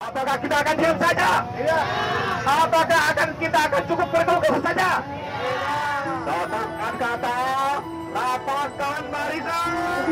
Apakah kita akan diam saja? Tidak. Apakah kita akan cukup bergegas saja? Katakan kata, rapatkan barisan.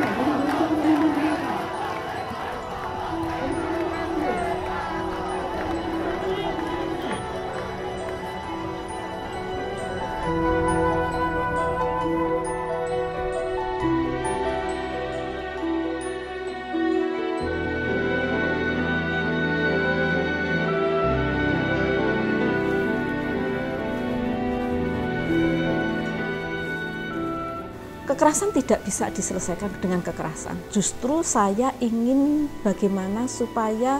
Kekerasan tidak bisa diselesaikan dengan kekerasan. Justru saya ingin bagaimana supaya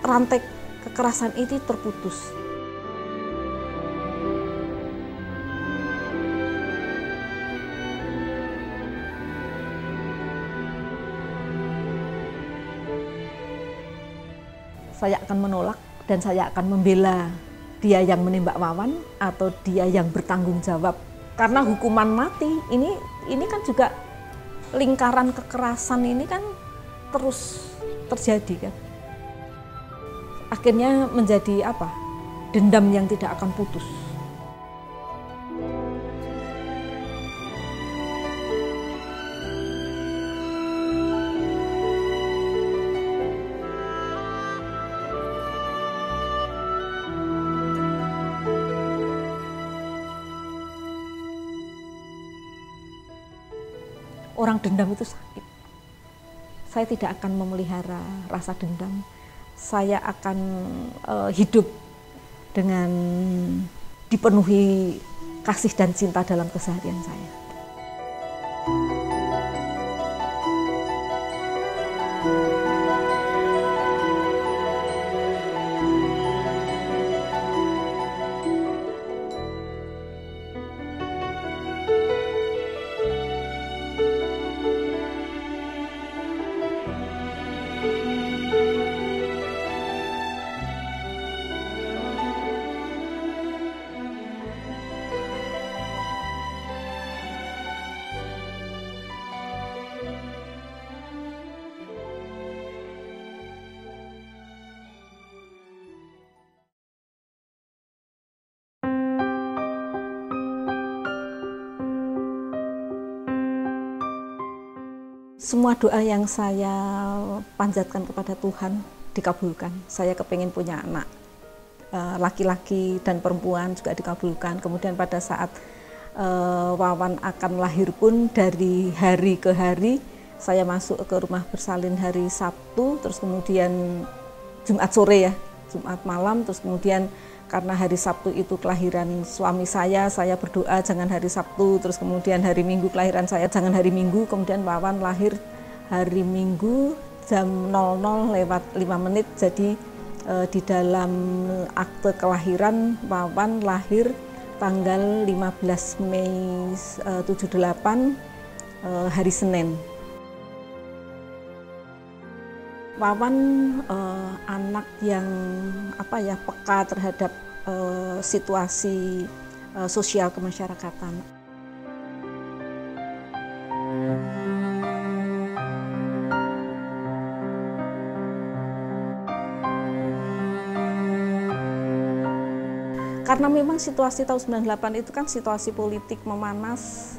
rantai kekerasan ini terputus. Saya akan menolak dan saya akan membela dia yang menembak Wawan atau dia yang bertanggung jawab. Karena hukuman mati ini kan juga lingkaran kekerasan ini kan terus terjadi kan. Akhirnya menjadi apa? Dendam yang tidak akan putus. Orang dendam itu sakit. Saya tidak akan memelihara rasa dendam. Saya akan hidup dengan dipenuhi kasih dan cinta dalam keseharian saya. Semua doa yang saya panjatkan kepada Tuhan dikabulkan. Saya kepingin punya anak, laki-laki dan perempuan juga dikabulkan. Kemudian pada saat Wawan akan lahir pun dari hari ke hari, saya masuk ke rumah bersalin hari Sabtu, terus kemudian Jumat sore ya, Jumat malam, terus kemudian karena hari Sabtu itu kelahiran suami saya berdoa jangan hari Sabtu, terus kemudian hari Minggu kelahiran saya jangan hari Minggu, kemudian Wawan lahir hari Minggu jam 00:05, jadi di dalam akte kelahiran Wawan lahir tanggal 15 Mei 78 hari Senin. Wawan anak yang peka terhadap situasi sosial kemasyarakatan. Karena memang situasi tahun 98 itu kan situasi politik memanas,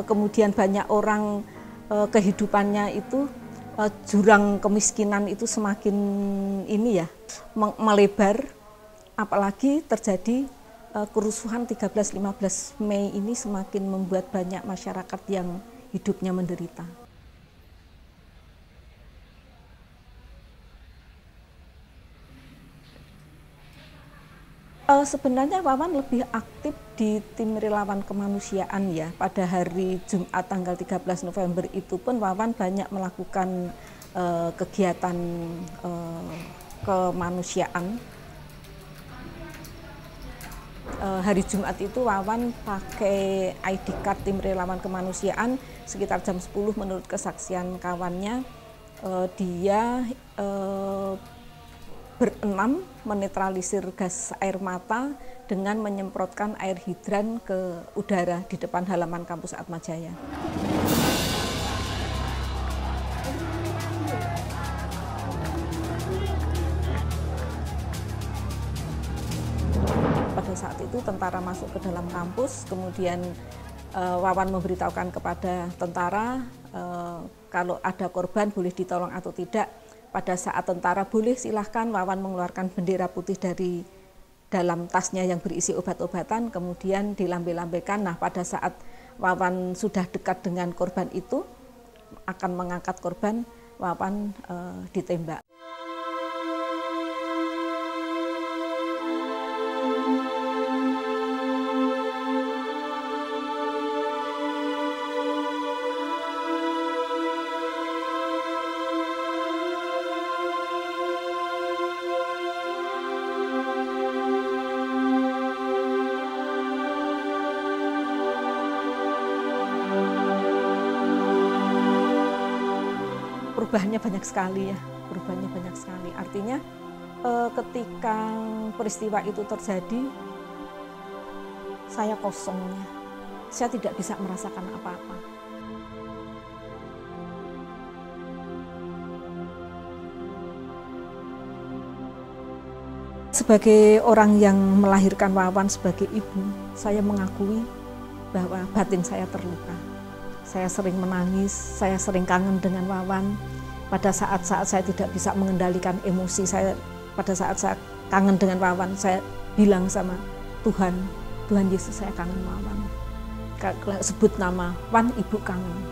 kemudian banyak orang kehidupannya itu jurang kemiskinan itu semakin melebar, apalagi terjadi kerusuhan 13-15 Mei ini semakin membuat banyak masyarakat yang hidupnya menderita. Sebenarnya Wawan lebih aktif di tim relawan kemanusiaan ya. Pada hari Jumat tanggal 13 November itu pun Wawan banyak melakukan kegiatan kemanusiaan. Hari Jumat itu Wawan pakai ID card tim relawan kemanusiaan sekitar jam 10 menurut kesaksian kawannya. Dia berenam menetralisir gas air mata dengan menyemprotkan air hidran ke udara di depan halaman kampus Atmajaya. pada saat itu tentara masuk ke dalam kampus, kemudian Wawan memberitahukan kepada tentara kalau ada korban boleh ditolong atau tidak. Pada saat tentara boleh silahkan, Wawan mengeluarkan bendera putih dari dalam tasnya yang berisi obat-obatan, kemudian dilambe-lambekan. Nah, pada saat Wawan sudah dekat dengan korban itu, akan mengangkat korban, Wawan ditembak. Perubahannya banyak sekali ya, perubahannya banyak sekali. Artinya ketika peristiwa itu terjadi, saya kosongnya, saya tidak bisa merasakan apa-apa. Sebagai orang yang melahirkan Wawan sebagai ibu, saya mengakui bahwa batin saya terluka. Saya sering menangis, saya sering kangen dengan Wawan. Pada saat-saat saya tidak bisa mengendalikan emosi saya, pada saat saya kangen dengan Wawan, saya bilang sama Tuhan, Tuhan Yesus, saya kangen Wawan. Kalau sebut nama Wan, ibu kangen.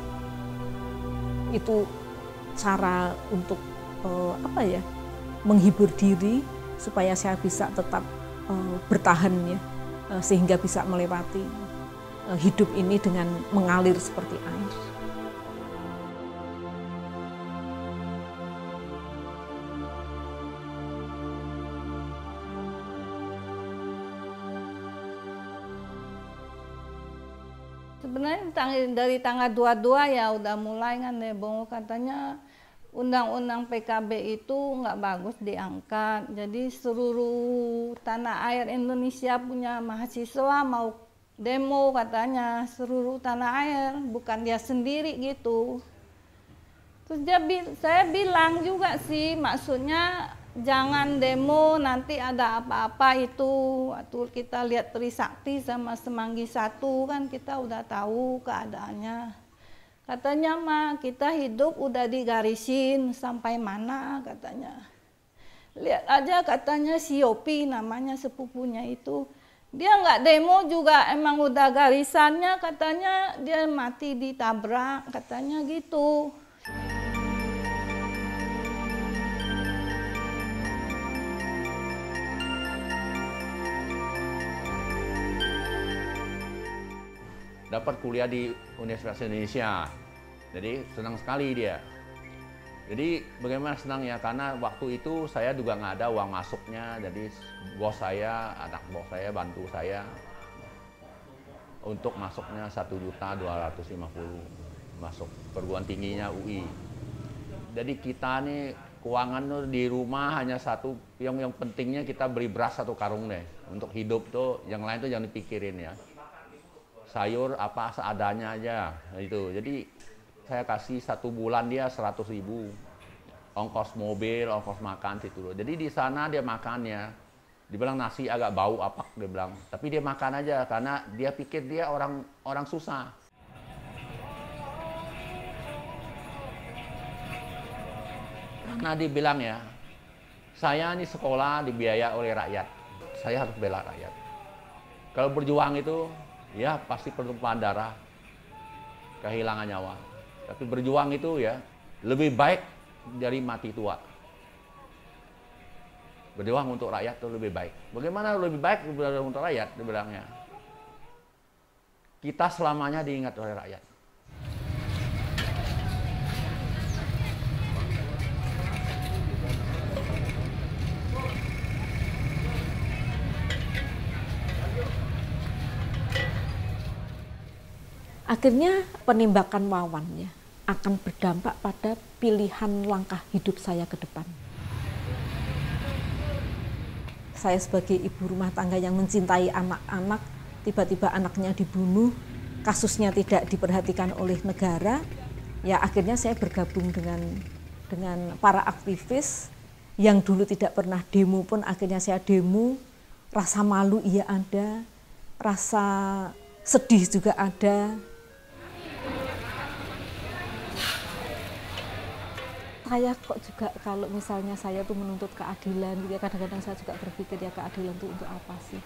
Itu cara untuk menghibur diri supaya saya bisa tetap bertahan ya, sehingga bisa melewati hidup ini dengan mengalir seperti air. Sebenarnya dari tanggal 22 ya udah mulai kan demo, katanya undang-undang PKB itu nggak bagus diangkat. Jadi seluruh tanah air Indonesia punya mahasiswa mau demo, katanya seluruh tanah air, bukan dia sendiri gitu. Terus saya bilang juga sih, maksudnya jangan demo nanti ada apa-apa itu. Waktu kita lihat Trisakti sama Semanggi 1 kan kita udah tahu keadaannya. Katanya mah kita hidup udah digarisin sampai mana katanya. Lihat aja katanya si Yopi namanya sepupunya itu. Dia nggak demo juga emang udah garisannya, katanya dia mati ditabrak, katanya gitu. Dapat kuliah di Universitas Indonesia, jadi senang sekali dia. Jadi bagaimana senangnya, karena waktu itu saya juga nggak ada uang masuknya, jadi bos saya, anak bos saya bantu saya untuk masuknya 1.250.000 masuk perguruan tingginya UI. Jadi kita nih keuangan tuh di rumah hanya satu, yang pentingnya kita beli beras 1 karung deh untuk hidup tuh, yang lain tuh jangan dipikirin ya. Sayur apa seadanya aja itu. Jadi saya kasih 1 bulan dia 100.000 ongkos mobil, ongkos makan situ loh. Jadi di sana dia makannya, dibilang nasi agak bau apak dia bilang, tapi dia makan aja karena dia pikir dia orang susah. Karena dia bilang ya, saya ini sekolah dibiayai oleh rakyat, saya harus bela rakyat. Kalau berjuang itu ya pasti pertumpahan darah, kehilangan nyawa. Tapi berjuang itu ya lebih baik dari mati tua. Berjuang untuk rakyat itu lebih baik. Bagaimana lebih baik berjuang untuk rakyat? Dibilangnya, kita selamanya diingat oleh rakyat. Akhirnya penembakan Wawan ya akan berdampak pada pilihan langkah hidup saya ke depan. Saya sebagai ibu rumah tangga yang mencintai anak-anak, tiba-tiba anaknya dibunuh, kasusnya tidak diperhatikan oleh negara, ya akhirnya saya bergabung dengan para aktivis yang dulu tidak pernah demo pun akhirnya saya demo. rasa malu iya ada, rasa sedih juga ada. Saya kok juga kalau misalnya saya tuh menuntut keadilan, gitu ya, kadang-kadang saya juga berpikir ya keadilan itu untuk apa sih?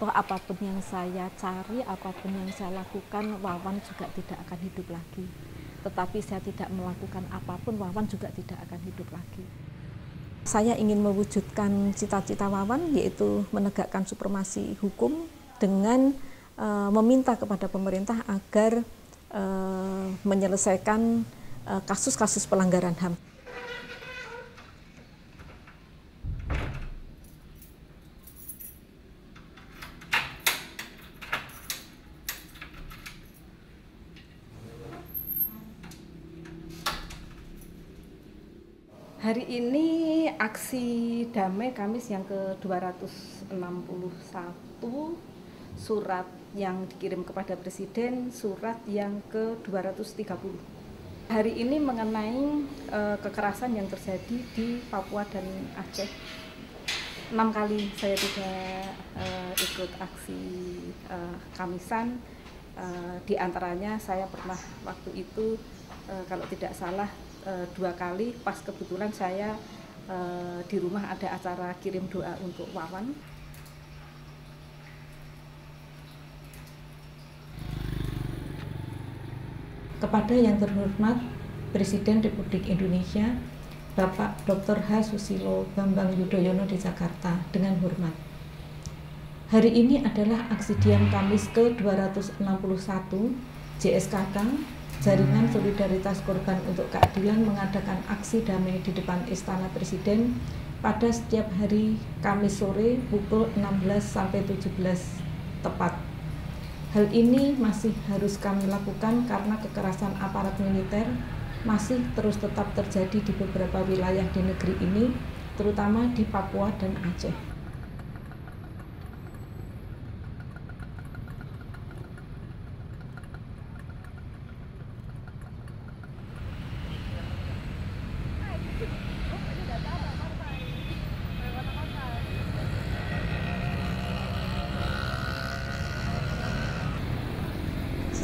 Toh apapun yang saya cari, apapun yang saya lakukan, Wawan juga tidak akan hidup lagi. Tetapi saya tidak melakukan apapun, Wawan juga tidak akan hidup lagi. Saya ingin mewujudkan cita-cita Wawan, yaitu menegakkan supremasi hukum dengan meminta kepada pemerintah agar menyelesaikan kasus-kasus pelanggaran HAM. Hari ini aksi damai Kamis yang ke-261, surat yang dikirim kepada Presiden, surat yang ke-230. Hari ini mengenai kekerasan yang terjadi di Papua dan Aceh. 6 kali saya tidak ikut aksi Kamisan, di antaranya saya pernah waktu itu kalau tidak salah 2 kali, pas kebetulan saya di rumah ada acara kirim doa untuk Wawan. Kepada yang terhormat Presiden Republik Indonesia Bapak Dr. H. Susilo Bambang Yudhoyono di Jakarta, dengan hormat. Hari ini adalah aksi diam Kamis ke-261 JSKK, Jaringan Solidaritas Korban untuk Keadilan, mengadakan aksi damai di depan Istana Presiden pada setiap hari Kamis sore pukul 16 sampai 17 tepat. Hal ini masih harus kami lakukan karena kekerasan aparat militer masih terus tetap terjadi di beberapa wilayah di negeri ini, terutama di Papua dan Aceh.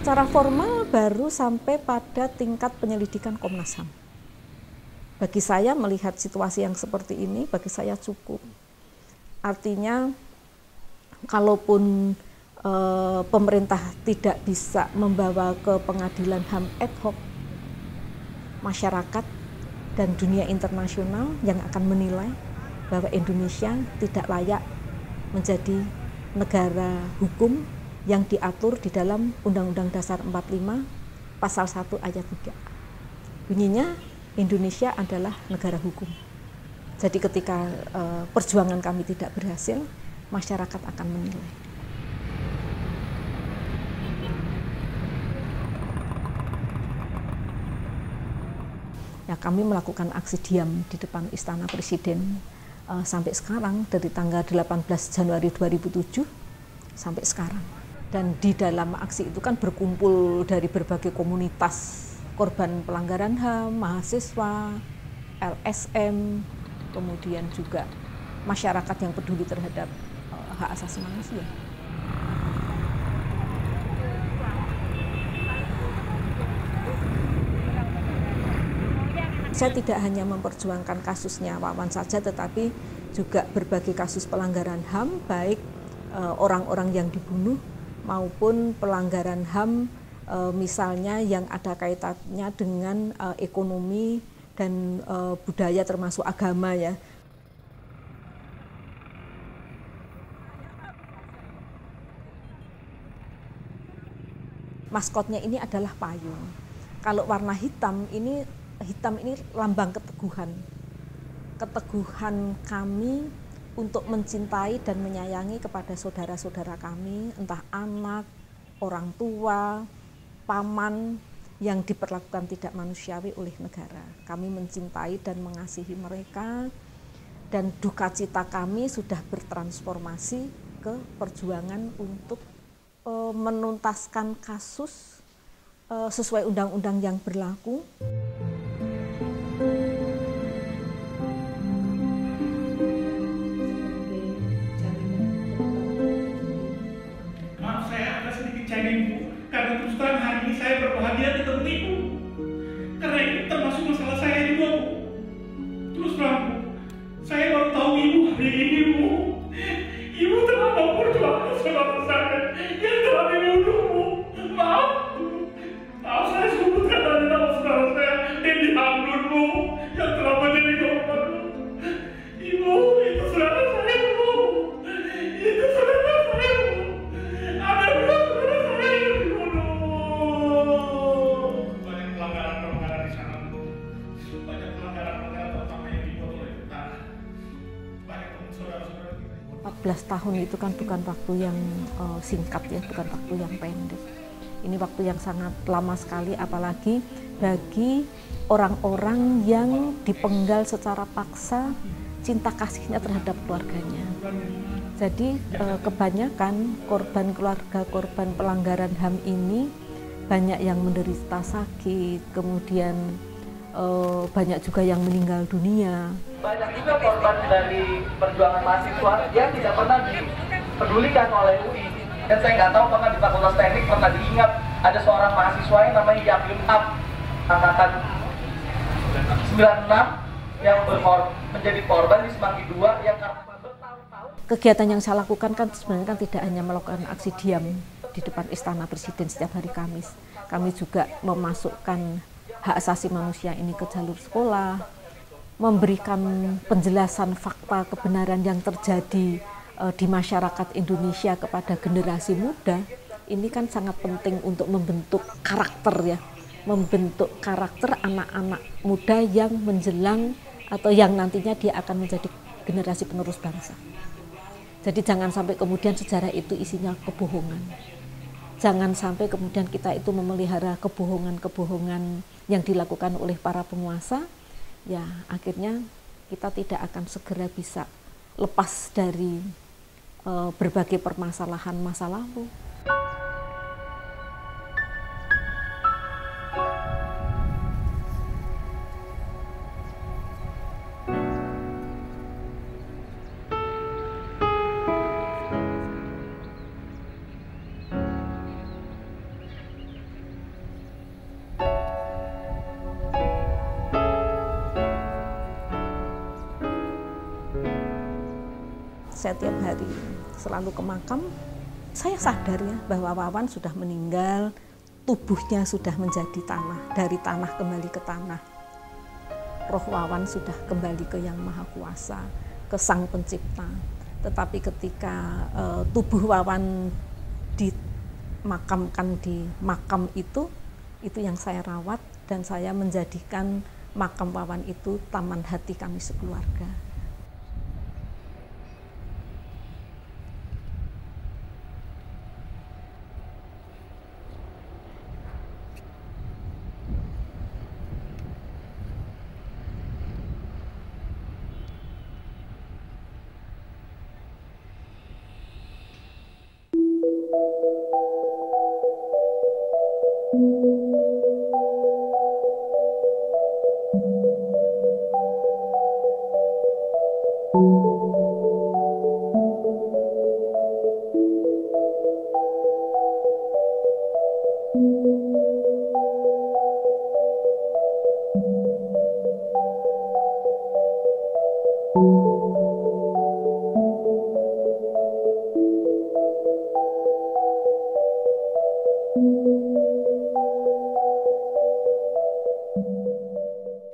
Secara formal baru sampai pada tingkat penyelidikan Komnas HAM. Bagi saya melihat situasi yang seperti ini, bagi saya cukup. Artinya, kalaupun pemerintah tidak bisa membawa ke pengadilan HAM ad hoc, masyarakat dan dunia internasional yang akan menilai bahwa Indonesia tidak layak menjadi negara hukum yang diatur di dalam Undang-Undang Dasar 45 Pasal 1 Ayat 3. Bunyinya Indonesia adalah negara hukum. Jadi ketika perjuangan kami tidak berhasil, masyarakat akan menilai. Ya, kami melakukan aksi diam di depan Istana Presiden sampai sekarang, dari tanggal 18 Januari 2007 sampai sekarang. Dan di dalam aksi itu kan berkumpul dari berbagai komunitas korban pelanggaran HAM, mahasiswa, LSM, kemudian juga masyarakat yang peduli terhadap hak asasi manusia. Saya tidak hanya memperjuangkan kasusnya Wawan saja, tetapi juga berbagai kasus pelanggaran HAM, baik orang-orang yang dibunuh maupun pelanggaran HAM misalnya yang ada kaitannya dengan ekonomi dan budaya termasuk agama ya. Maskotnya ini adalah payung. Kalau warna hitam ini lambang keteguhan. Keteguhan kami untuk mencintai dan menyayangi kepada saudara-saudara kami, entah anak, orang tua, paman yang diperlakukan tidak manusiawi oleh negara. Kami mencintai dan mengasihi mereka, dan duka cita kami sudah bertransformasi ke perjuangan untuk menuntaskan kasus sesuai undang-undang yang berlaku. saya berbahagia di tempat Ibu. Karena itu termasuk masalah saya juga, Bu. Terus terang, Bu, saya baru tahu Ibu hari ini, Bu. Ibu telah memperjuangkan saudara saya yang telah dibunuh, Bu. Maaf, Bu. Maaf, saya sebutkan tadi nama saudara saya, Dedi Hamdun, Bu, yang telah menjadi korban, Bu. Ibu, itu saudara saya, Bu. Itu saudara saya, Bu. Ada dua saudara saya yang dibunuh. Banyak pelanggaran-pelanggaran di sana, Bu. Banyak pelanggaran-pelanggaran terutama yang dibuat oleh kita. Banyak saudara-saudara kita. 14 tahun itu kan bukan waktu yang singkat ya, bukan waktu yang pendek. Ini waktu yang sangat lama sekali, apalagi bagi orang-orang yang dipenggal secara paksa cinta kasihnya terhadap keluarganya. Jadi kebanyakan korban keluarga, korban pelanggaran HAM ini banyak yang menderita sakit, kemudian banyak juga yang meninggal dunia. Banyak juga korban dari perjuangan mahasiswa yang tidak pernah dipedulikan oleh UI. Dan saya nggak tahu apakah di Fakultas Teknik pernah diingat ada seorang mahasiswa yang namanya Yakyun Ab, angkatan 96 yang menjadi korban di Semanggi 2 yang karena bertahun-tahun. Kegiatan yang saya lakukan kan sebenarnya kan tidak hanya melakukan aksi diam di depan Istana Presiden setiap hari Kamis. Kami juga memasukkan hak asasi manusia ini ke jalur sekolah, memberikan penjelasan fakta kebenaran yang terjadi di masyarakat Indonesia kepada generasi muda. Ini kan sangat penting untuk membentuk karakter ya, membentuk karakter anak-anak muda yang menjelang atau yang nantinya dia akan menjadi generasi penerus bangsa. Jadi jangan sampai kemudian sejarah itu isinya kebohongan. Jangan sampai kemudian kita itu memelihara kebohongan-kebohongan yang dilakukan oleh para penguasa, ya akhirnya kita tidak akan segera bisa lepas dari berbagai permasalahan masa lalu. Saya tiap hari selalu ke makam, saya sadar ya bahwa Wawan sudah meninggal, tubuhnya sudah menjadi tanah, dari tanah kembali ke tanah. Roh Wawan sudah kembali ke Yang Maha Kuasa, ke Sang Pencipta. Tetapi ketika tubuh Wawan dimakamkan di makam itu yang saya rawat dan saya menjadikan makam Wawan itu taman hati kami sekeluarga.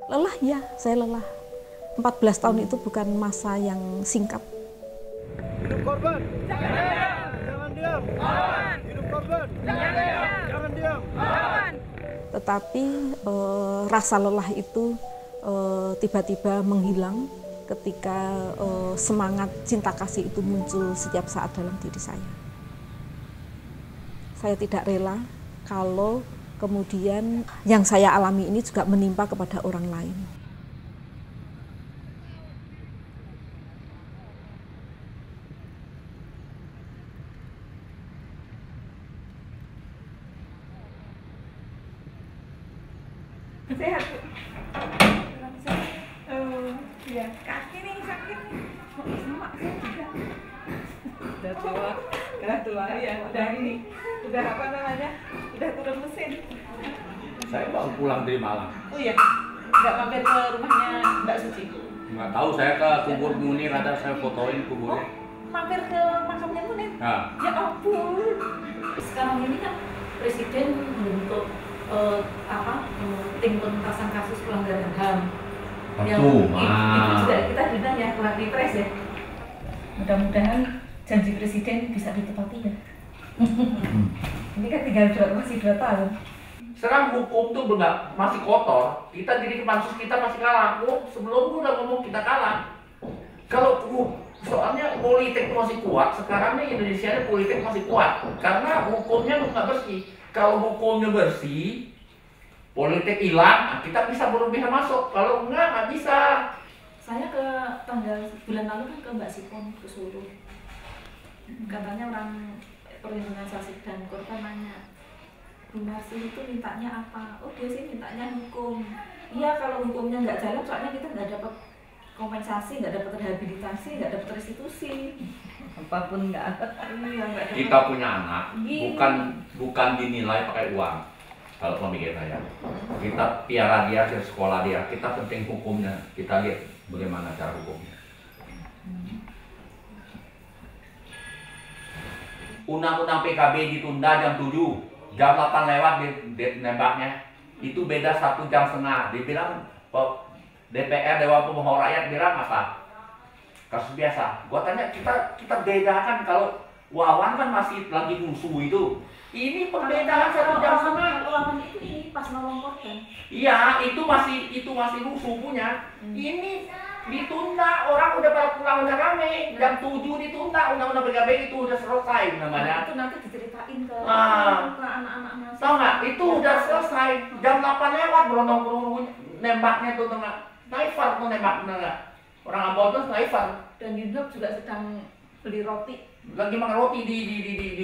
Lelah ya, saya lelah. 14 tahun itu bukan masa yang singkat. Hidup korban, jangan diam. Hidup korban, jangan diam. Tetapi rasa lelah itu tiba-tiba menghilang ketika semangat cinta kasih itu muncul setiap saat dalam diri saya. Saya tidak rela kalau kemudian yang saya alami ini juga menimpa kepada orang lain. Sehat, Bu. Ya, kaki nih sakit nih. Sama saya juga. Udah tua ya, udah apa namanya? Udah turun mesin. Saya baru pulang dari Malang. Oh iya, nggak mampir ke rumahnya Mbak Suci? Nggak tahu, saya ke kubur Munir, ada saya fotoin kuburnya. Mampir ke makamnya Munir? Nah. Ya ampun. Sekarang ini kan Presiden membentuk tim penuntasan kasus pelanggaran HAM. Itu juga kita diundang ya, pelatih pres ya. Mudah-mudahan janji Presiden bisa ditepati ya. Ini kan masih 2 tahun. Sekarang hukum tuh masih kotor. Kita jadi pansus kita masih kalah. Sebelum udah ngomong kita kalah. Kalau soalnya politik masih kuat. Sekarang nih Indonesia politik masih kuat karena hukumnya nggak bersih. Kalau hukumnya bersih, politik hilang, kita bisa berlebihan masuk. Kalau nggak bisa. Saya ke bulan lalu kan ke Mbak Sipon ke Solo. Katanya orang perlindungan saksi dan korban nanya, Bu Marsi itu mintanya apa? Oh dia sih mintanya hukum. Iya kalau hukumnya nggak jalan, soalnya kita nggak dapat kompensasi, nggak dapat rehabilitasi, nggak dapat restitusi. Apapun nggak ada. Iya, nggak dapat. Kita punya anak, bukan dinilai pakai uang. Kalau pemikir saya, kita piara dia, ke sekolah dia, kita penting hukumnya. Kita lihat bagaimana cara hukumnya. Undang-undang PKB ditunda jam 7, jam 8 lewat nembaknya. Itu beda 1,5 jam. Dibilang DPR, Dewan Pemohon Rakyat bilang apa? Kasus biasa. Gua tanya, kita bedakan. Kalau Wawan kan masih lagi rusuh itu. Ini perbedaan 1,5 jam. Lawan itu ini pas nolong korban. Iya, itu masih rusuh punya. Ini ditunda, orang udah pada pulang udah rame. Jam 7 ditunda, undang-undang PKB itu udah selesai namanya. Itu nanti diceritain ke anak-anak masih. Tahu nggak? Itu udah selesai. Jam 8 lewat berondong-berondong nembaknya tuh tengah. Sniper tuh nembaknya. Orang Ambon tuh sniper. Dan Yunus juga sedang beli roti. Lagi makan roti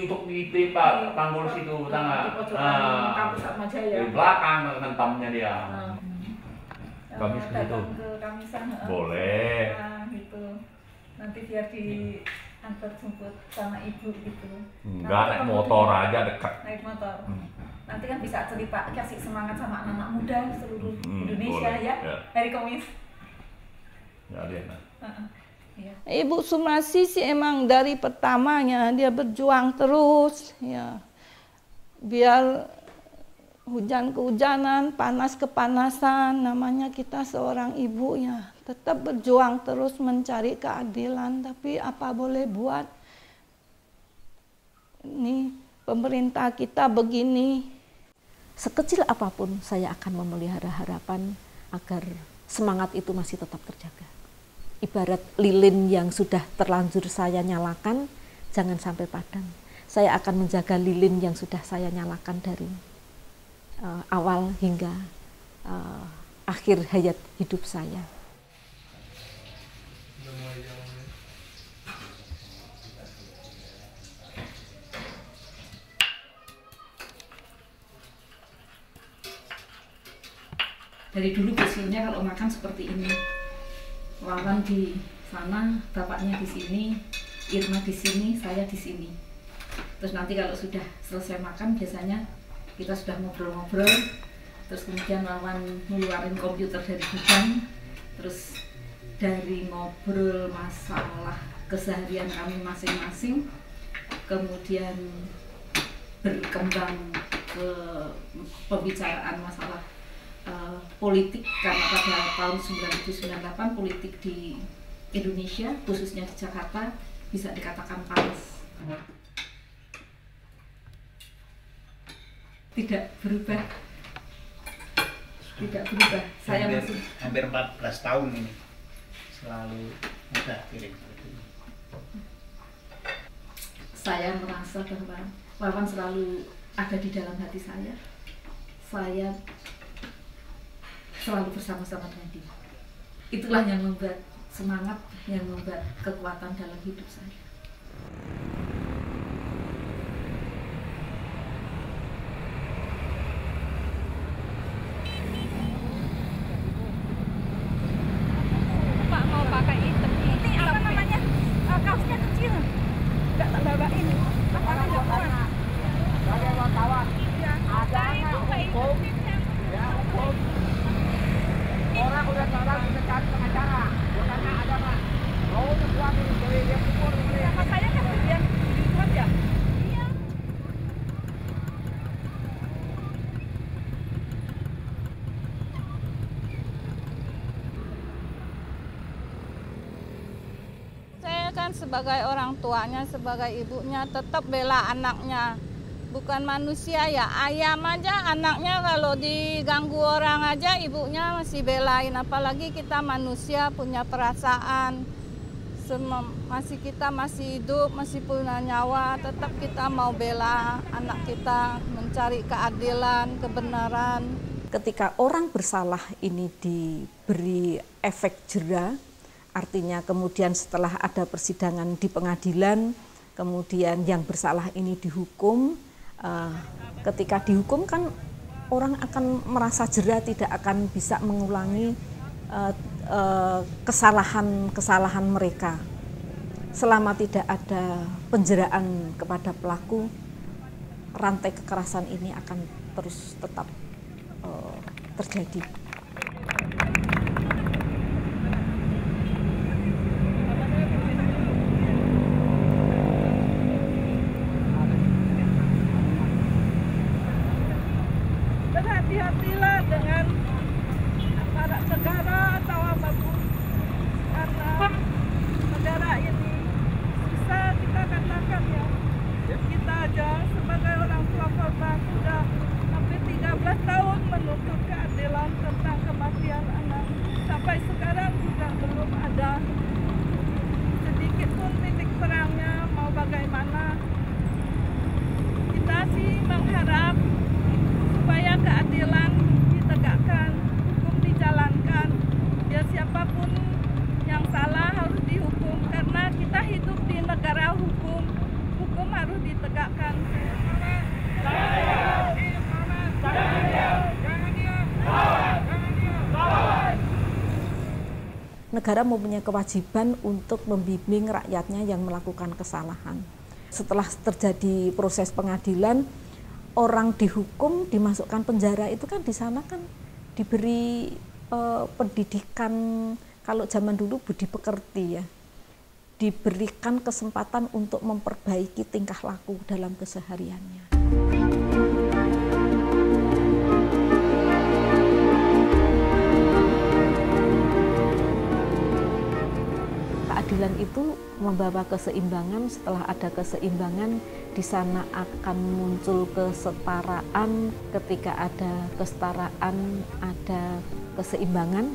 untuk di panggul situ tengah. Di pojokan kampus Atmajaya. Di belakang hentamnya dia. Kamis ke situ. Ke Kamisan. Boleh. Nah, gitu. Nanti biar diantar jemput sama ibu gitu. Enggak, naik motor aja dekat. Naik motor. Nanti kan bisa cerita, kasih semangat sama anak-anak muda seluruh Indonesia boleh. ya. Hari Kamis. Ya, Dena. Iya. Ibu Sumarsi sih emang dari pertamanya dia berjuang terus ya. Biar hujan kehujanan, panas kepanasan, namanya kita seorang ibu ya. Tetap berjuang terus mencari keadilan, tapi apa boleh buat. Ini pemerintah kita begini. Sekecil apapun saya akan memelihara harapan agar semangat itu masih tetap terjaga. Ibarat lilin yang sudah terlanjur saya nyalakan, jangan sampai padam. Saya akan menjaga lilin yang sudah saya nyalakan dari awal hingga akhir hayat hidup saya. Dari dulu biasanya kalau makan seperti ini. Wawan di sana, bapaknya di sini, Irma di sini, saya di sini. Terus nanti kalau sudah selesai makan biasanya kita sudah ngobrol-ngobrol. Terus kemudian Wawan ngeluarin komputer dari gudang. Terus dari ngobrol masalah keseharian kami masing-masing, kemudian berkembang ke pembicaraan masalah politik, karena pada tahun 1998 politik di Indonesia, khususnya di Jakarta, bisa dikatakan panas. Tidak berubah. Saya masih hampir 14 tahun ini selalu mudah piring. Saya merasa bahwa Wawan selalu ada di dalam hati saya. Saya selalu bersama-sama dengan dia. Itulah yang membuat semangat, yang membuat kekuatan dalam hidup saya. Pak mau pakai hitam. Ini apa namanya? Kaosnya kecil. Enggak tak bawain. Apa enggak pernah? Saya wartawan. Iya. Ada itu Pak. kan sebagai orang tuanya, sebagai ibunya tetap bela anaknya. Bukan manusia ya, ayam aja anaknya kalau diganggu orang aja ibunya masih belain. Apalagi kita manusia punya perasaan, kita masih hidup, masih punya nyawa, tetap kita mau bela anak kita, mencari keadilan, kebenaran. Ketika orang bersalah ini diberi efek jera, artinya kemudian setelah ada persidangan di pengadilan, kemudian yang bersalah ini dihukum. Ketika dihukum kan orang akan merasa jera, tidak akan bisa mengulangi kesalahan mereka. Selama tidak ada penjeraan kepada pelaku, rantai kekerasan ini akan terus tetap terjadi. Berhati-hatilah dengan aparat negara atau apapun, karena negara ini susah kita katakan ya. Kita aja sebagai orang tua korban sudah hampir 13 tahun menuntut keadilan tentang kematian anak. Sampai sekarang juga belum ada sedikit pun titik terangnya mau bagaimana. Kita sih mengharap supaya keadilan ditegakkan, hukum dijalankan, biar siapapun yang salah harus dihukum, karena kita hidup di negara hukum, hukum harus ditegakkan. Negara mempunyai kewajiban untuk membimbing rakyatnya yang melakukan kesalahan. Setelah terjadi proses pengadilan, orang dihukum, dimasukkan penjara, itu kan di sana kan diberi pendidikan, kalau zaman dulu budi pekerti ya, diberikan kesempatan untuk memperbaiki tingkah laku dalam kesehariannya. Keadilan itu membawa keseimbangan. Setelah ada keseimbangan, di sana akan muncul kesetaraan. Ketika ada kesetaraan, ada keseimbangan,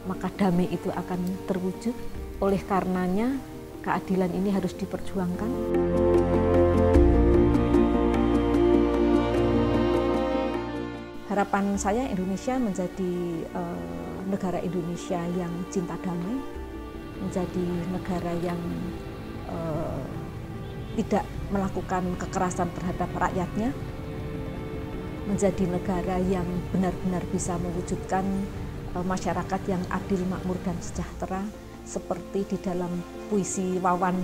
maka damai itu akan terwujud. Oleh karenanya, keadilan ini harus diperjuangkan. Harapan saya Indonesia menjadi negara Indonesia yang cinta damai, menjadi negara yang tidak melakukan kekerasan terhadap rakyatnya, menjadi negara yang benar-benar bisa mewujudkan masyarakat yang adil, makmur, dan sejahtera, seperti di dalam puisi Wawan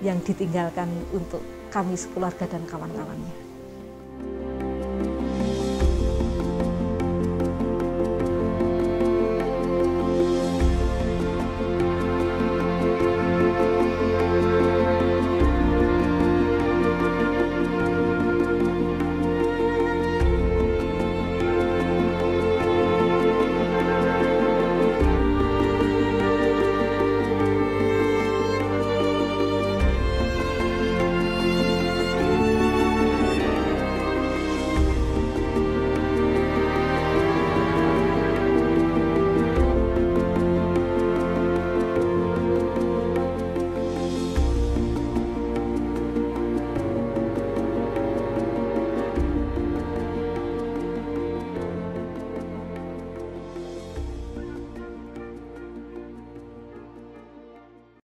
yang ditinggalkan untuk kami sekeluarga dan kawan-kawannya.